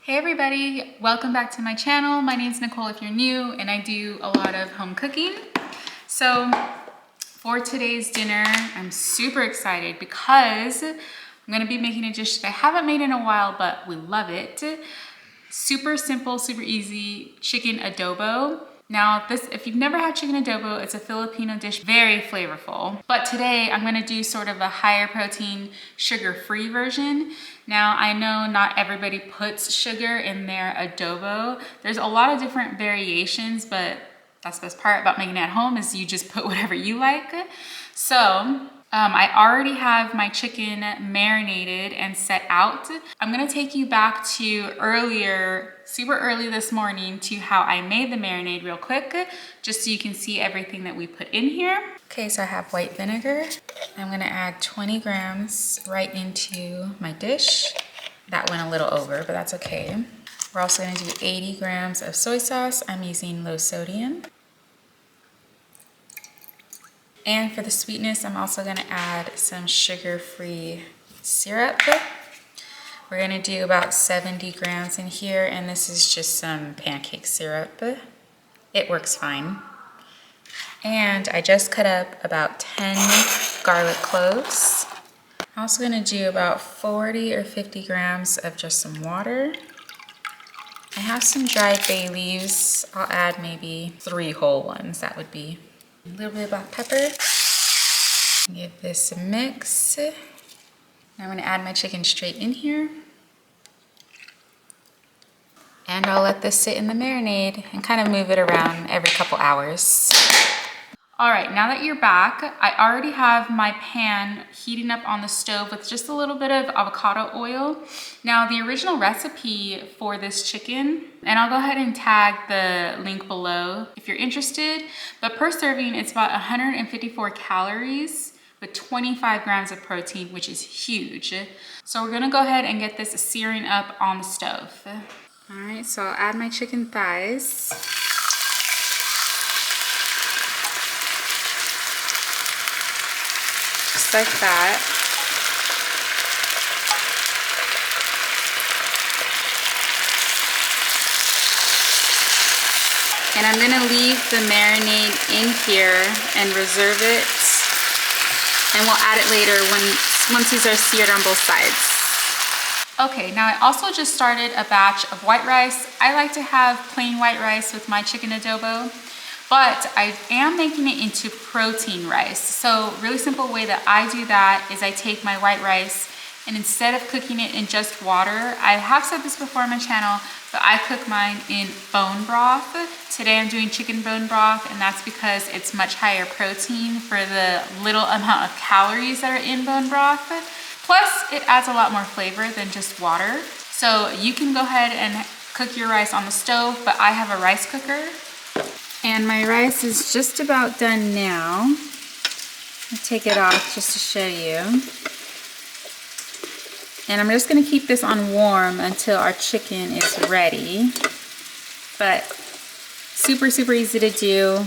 Hey everybody, welcome back to my channel. My name is Nicole if you're new, and I do a lot of home cooking. So for today's dinner, I'm super excited because I'm gonna be making a dish that I haven't made in a while, but we love it. Super simple, super easy, chicken adobo. Now this, if you've never had chicken adobo, it's a Filipino dish, very flavorful. But today I'm gonna do sort of a higher protein, sugar-free version. Now I know not everybody puts sugar in their adobo. There's a lot of different variations, but that's the best part about making it at home is you just put whatever you like. So I already have my chicken marinated and set out. I'm gonna take you back to earlier, super early this morning, to how I made the marinade real quick, just so you can see everything that we put in here. Okay, so I have white vinegar. I'm gonna add 20 grams right into my dish. That went a little over, but that's okay. We're also gonna do 80 grams of soy sauce. I'm using low sodium. And for the sweetness, I'm also gonna add some sugar-free syrup. We're gonna do about 70 grams in here, and this is just some pancake syrup. It works fine. And I just cut up about 10 garlic cloves. I'm also gonna do about 40 or 50 grams of just some water. I have some dried bay leaves. I'll add maybe 3 whole ones, that would be. A little bit of black pepper. Give this a mix. Now I'm gonna add my chicken straight in here. And I'll let this sit in the marinade and kind of move it around every couple hours. All right, now that you're back, I already have my pan heating up on the stove with just a little bit of avocado oil. Now the original recipe for this chicken, and I'll go ahead and tag the link below if you're interested, but per serving, it's about 154 calories with 25 grams of protein, which is huge. So we're gonna go ahead and get this searing up on the stove. All right, so I'll add my chicken thighs. Just like that. And I'm gonna leave the marinade in here and reserve it. And we'll add it later once these are seared on both sides. Okay, now I also just started a batch of white rice. I like to have plain white rice with my chicken adobo, but I am making it into protein rice. So really simple way that I do that is I take my white rice and instead of cooking it in just water, I have said this before on my channel, but I cook mine in bone broth. Today I'm doing chicken bone broth, and that's because it's much higher protein for the little amount of calories that are in bone broth. Plus, it adds a lot more flavor than just water. So you can go ahead and cook your rice on the stove, but I have a rice cooker. And my rice is just about done now. I'll take it off just to show you. And I'm just gonna keep this on warm until our chicken is ready. But super, super easy to do.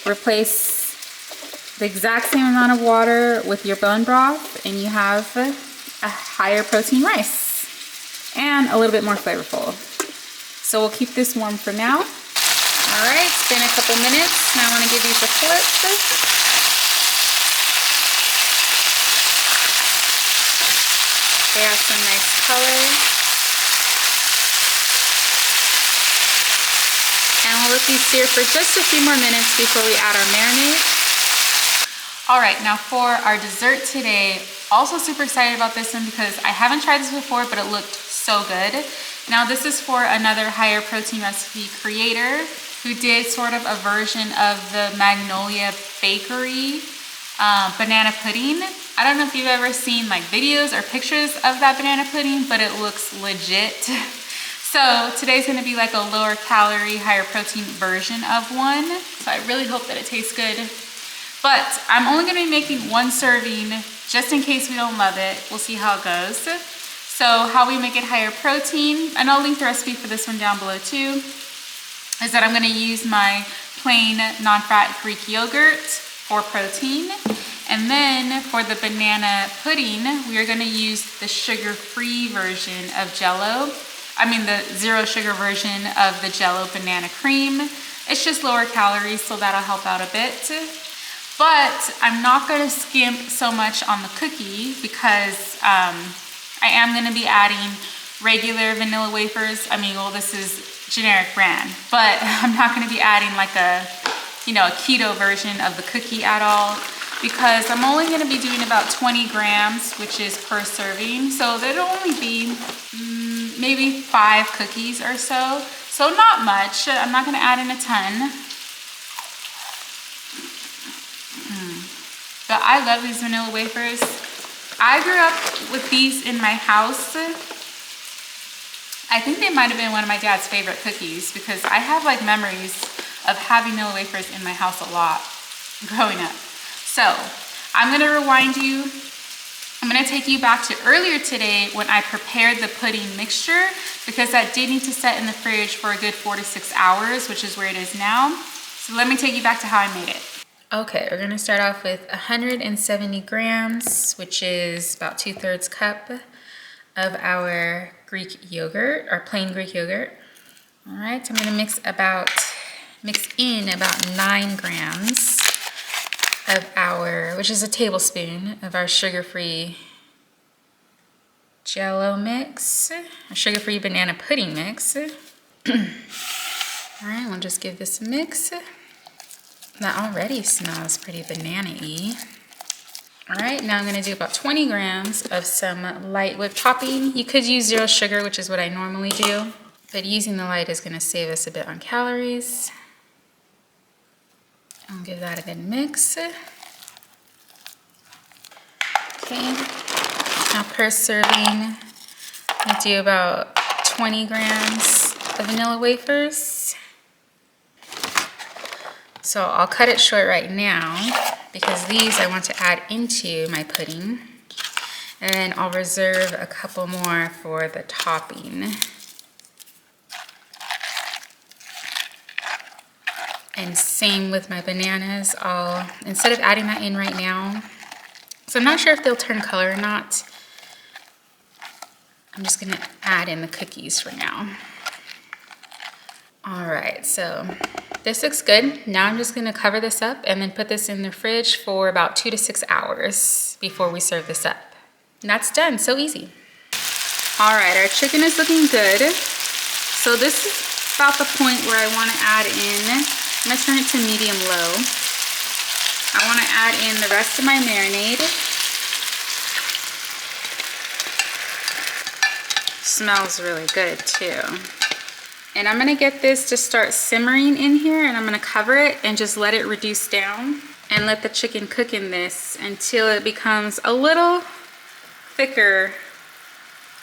Replace the exact same amount of water with your bone broth and you have a higher protein rice and a little bit more flavorful. So we'll keep this warm for now. All right, it's been a couple minutes. Now I want to give these a flip. They have some nice color. And we'll let these sear for just a few more minutes before we add our marinade. All right, now for our dessert today, also super excited about this one because I haven't tried this before, but it looked so good. Now this is for another higher protein recipe creator who did sort of a version of the Magnolia bakery banana pudding. I don't know if you've ever seen like videos or pictures of that banana pudding, but it looks legit. So today's gonna be like a lower calorie, higher protein version of one. So I really hope that it tastes good. But I'm only gonna be making 1 serving just in case we don't love it. We'll see how it goes. So how we make it higher protein, and I'll link the recipe for this one down below too, is that I'm gonna use my plain non-fat Greek yogurt. for protein. And then for the banana pudding, we are gonna use the sugar-free version of Jell-O. I mean the zero sugar version of the Jell-O banana cream. It's just lower calories, so that'll help out a bit. But I'm not gonna skimp so much on the cookie because I am gonna be adding regular vanilla wafers. I mean, well, this is generic brand, but I'm not gonna be adding like a keto version of the cookie at all, because I'm only gonna be doing about 20 grams, which is per serving. So there'll only be maybe 5 cookies or so. So not much. I'm not gonna add in a ton. But I love these vanilla wafers. I grew up with these in my house. I think they might have been one of my dad's favorite cookies because I have like memories of having vanilla wafers in my house a lot growing up. So I'm gonna rewind you. I'm gonna take you back to earlier today when I prepared the pudding mixture, because that did need to set in the fridge for a good 4 to 6 hours, which is where it is now. So let me take you back to how I made it. Okay, we're gonna start off with 170 grams, which is about 2/3 cup of our Greek yogurt, our plain Greek yogurt. All right, I'm gonna mix in about 9 grams of our, which is a tablespoon of our sugar-free Jell-O mix, a sugar-free banana pudding mix. All right, we'll just give this a mix. That already smells pretty banana-y. All right, now I'm gonna do about 20 grams of some light whipped topping. You could use zero sugar, which is what I normally do, but using the light is gonna save us a bit on calories. I'll give that a good mix. Okay, now per serving, I do about 20 grams of vanilla wafers. So I'll cut it short right now because these I want to add into my pudding. And then I'll reserve a couple more for the topping. And same with my bananas. Instead of adding that in right now, so I'm not sure if they'll turn color or not, I'm just gonna add in the cookies for now. All right, so this looks good. Now I'm just gonna cover this up and then put this in the fridge for about 2 to 6 hours before we serve this up. And that's done, so easy. All right, our chicken is looking good. So this is about the point where I wanna add in, I'm gonna turn it to medium low. I wanna add in the rest of my marinade. Smells really good too. And I'm gonna get this to start simmering in here, and I'm gonna cover it and just let it reduce down and let the chicken cook in this until it becomes a little thicker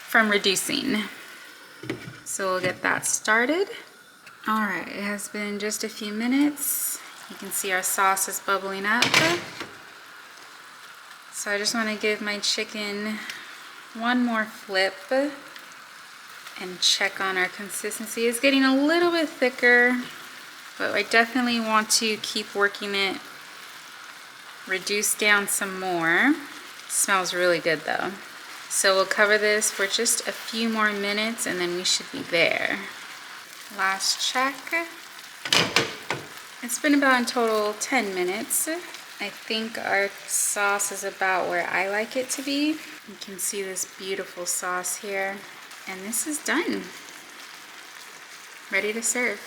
from reducing. So we'll get that started. All right, it has been just a few minutes. You can see our sauce is bubbling up. So I just wanna give my chicken one more flip and check on our consistency. It's getting a little bit thicker, but I definitely want to keep working it, reduce down some more. It smells really good though. So we'll cover this for just a few more minutes and then we should be there. Last check. It's been about in total 10 minutes. I think our sauce is about where I like it to be. You can see this beautiful sauce here. And this is done. Ready to serve.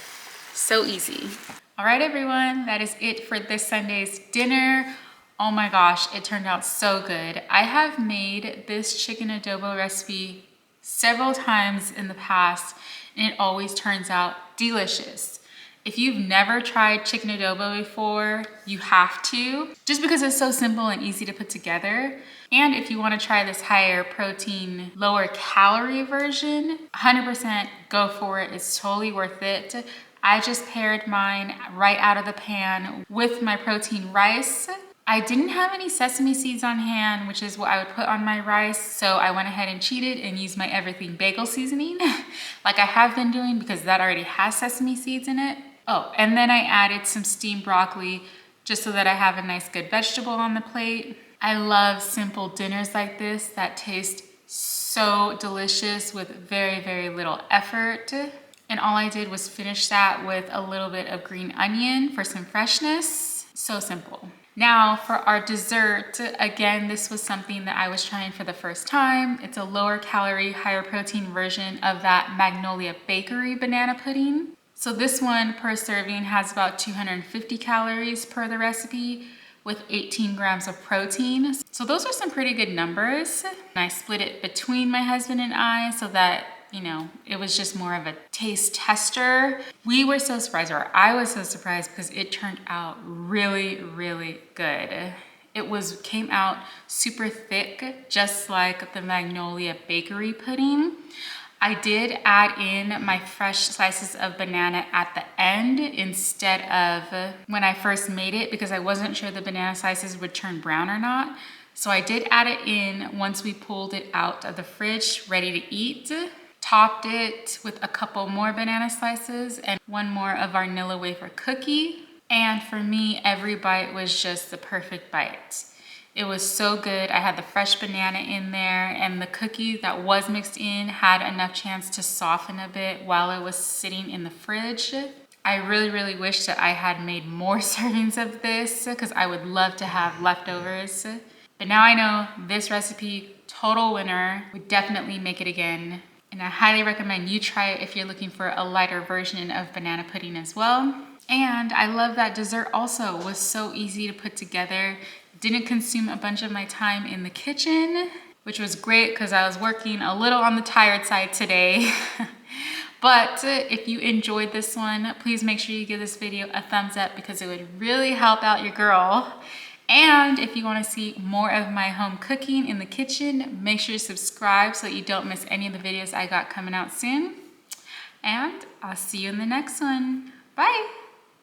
So easy. All right, everyone, that is it for this Sunday's dinner. Oh my gosh, it turned out so good. I have made this chicken adobo recipe several times in the past, and it always turns out delicious. If you've never tried chicken adobo before, you have to, just because it's so simple and easy to put together. And if you want to try this higher protein, lower calorie version, 100% go for it. It's totally worth it. I just paired mine right out of the pan with my protein rice. I didn't have any sesame seeds on hand, which is what I would put on my rice. So I went ahead and cheated and used my everything bagel seasoning like I have been doing because that already has sesame seeds in it. Oh, and then I added some steamed broccoli just so that I have a nice good vegetable on the plate. I love simple dinners like this that taste so delicious with very, very little effort. And all I did was finish that with a little bit of green onion for some freshness. So simple. Now for our dessert, again, this was something that I was trying for the first time. It's a lower calorie, higher protein version of that Magnolia bakery banana pudding. So this one per serving has about 250 calories per the recipe with 18 grams of protein. So those are some pretty good numbers. And I split it between my husband and I so that, you know, it was just more of a taste tester. We were so surprised, or I was so surprised, because it turned out really, really good. It came out super thick, just like the Magnolia bakery pudding. I did add in my fresh slices of banana at the end instead of when I first made it, because I wasn't sure the banana slices would turn brown or not. So I did add it in once we pulled it out of the fridge, ready to eat. Topped it with a couple more banana slices and one more of our vanilla wafer cookie. And for me, every bite was just the perfect bite. It was so good. I had the fresh banana in there, and the cookie that was mixed in had enough chance to soften a bit while it was sitting in the fridge. I really, really wish that I had made more servings of this, because I would love to have leftovers. But now I know this recipe, total winner. Would definitely make it again. And I highly recommend you try it if you're looking for a lighter version of banana pudding as well. And I love that dessert also. It was so easy to put together. Didn't consume a bunch of my time in the kitchen, which was great because I was working a little on the tired side today. But if you enjoyed this one, please make sure you give this video a thumbs up, because it would really help out your girl. And if you want to see more of my home cooking in the kitchen, make sure to subscribe so that you don't miss any of the videos I got coming out soon. And I'll see you in the next one. Bye.